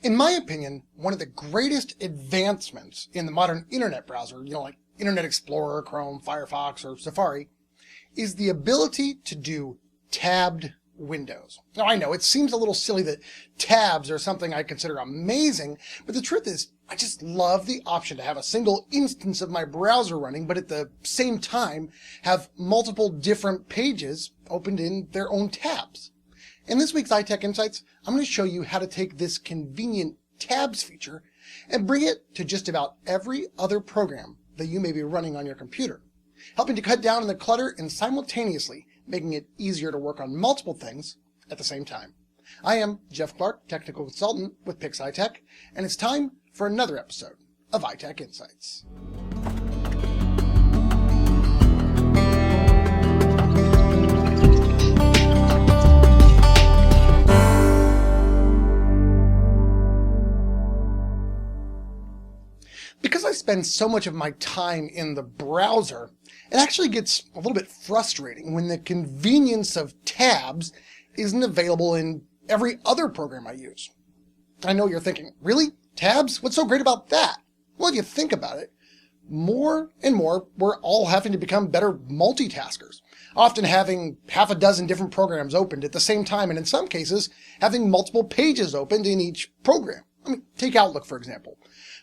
In my opinion, one of the greatest advancements in the modern internet browser, like Internet Explorer, Chrome, Firefox, or Safari, is the ability to do tabbed windows. Now, I know it seems a little silly that tabs are something I consider amazing, but the truth is, I just love the option to have a single instance of my browser running, but at the same time have multiple different pages opened in their own tabs. In this week's ITech Insights, I'm going to show you how to take this convenient tabs feature and bring it to just about every other program that you may be running on your computer, helping to cut down on the clutter and simultaneously making it easier to work on multiple things at the same time. I am Jeff Clark, Technical Consultant with Pix ITech, and it's time for another episode of ITech Insights. Because I spend so much of my time in the browser, it actually gets a little bit frustrating when the convenience of tabs isn't available in every other program I use. I know you're thinking, really? Tabs? What's so great about that? Well, if you think about it, more and more we're all having to become better multitaskers, often having half a dozen different programs opened at the same time, and in some cases, having multiple pages opened in each program. Take Outlook, for example.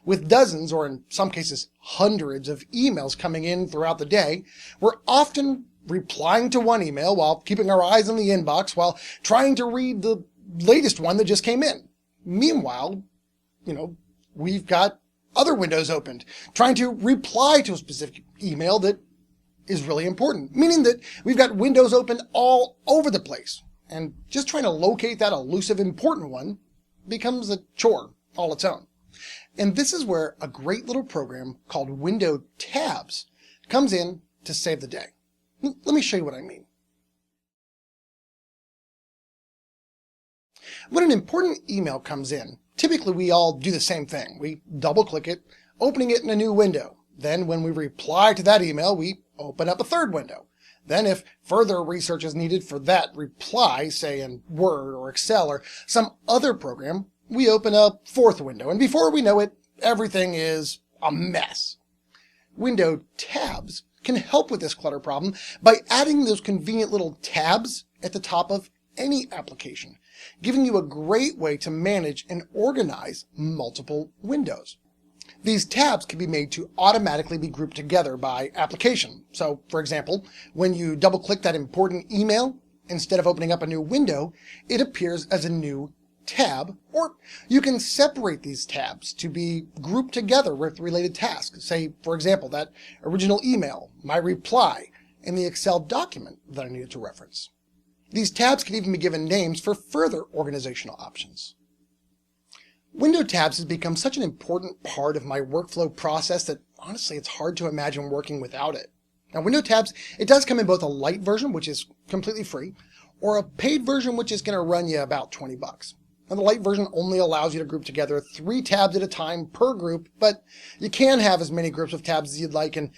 With dozens, or in some cases hundreds of emails coming in throughout the day, we're often replying to one email while keeping our eyes on the inbox while trying to read the latest one that just came in. Meanwhile, we've got other windows opened, trying to reply to a specific email that is really important, meaning that we've got windows open all over the place. And just trying to locate that elusive important one becomes a chore all its own. And this is where a great little program called Window Tabs comes in to save the day. Let me show you what I mean. When an important email comes in, typically we all do the same thing. We double-click it, opening it in a new window. Then when we reply to that email, we open up a third window. Then if further research is needed for that reply, say in Word or Excel or some other program, we open a fourth window, and before we know it, everything is a mess. Window Tabs can help with this clutter problem by adding those convenient little tabs at the top of any application, giving you a great way to manage and organize multiple windows. These tabs can be made to automatically be grouped together by application. So, for example, when you double-click that important email, instead of opening up a new window, it appears as a new tab, or you can separate these tabs to be grouped together with related tasks. Say, for example, that original email, my reply, and the Excel document that I needed to reference. These tabs can even be given names for further organizational options. Window Tabs has become such an important part of my workflow process that honestly it's hard to imagine working without it. Now, Window Tabs, it does come in both a light version, which is completely free, or a paid version, which is going to run you about $20. Now, the light version only allows you to group together 3 tabs at a time per group, but you can have as many groups of tabs as you'd like, and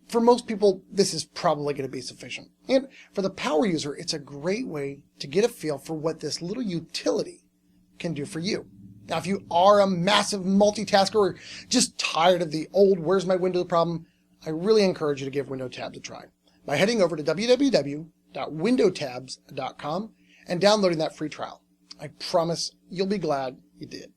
for most people, this is probably going to be sufficient. And for the power user, it's a great way to get a feel for what this little utility can do for you. Now, if you are a massive multitasker or just tired of the old where's my window problem, I really encourage you to give Window Tabs a try by heading over to www.windowtabs.com and downloading that free trial. I promise you'll be glad you did.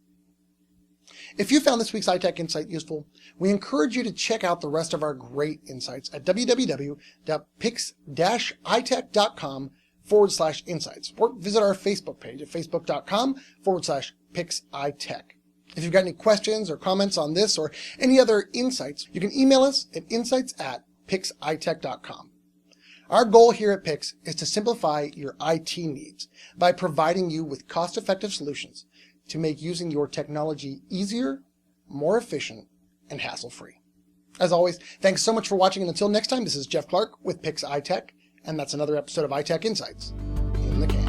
If you found this week's ITech Insight useful, we encourage you to check out the rest of our great insights at www.pix-itech.com/insights or visit our Facebook page at facebook.com/pixitech. If you've got any questions or comments on this or any other insights, you can email us at insights@pixitech.com. Our goal here at Pix is to simplify your IT needs by providing you with cost-effective solutions to make using your technology easier, more efficient, and hassle-free. As always, thanks so much for watching, and until next time, this is Jeff Clark with Pix ITech, and that's another episode of ITech Insights in the can.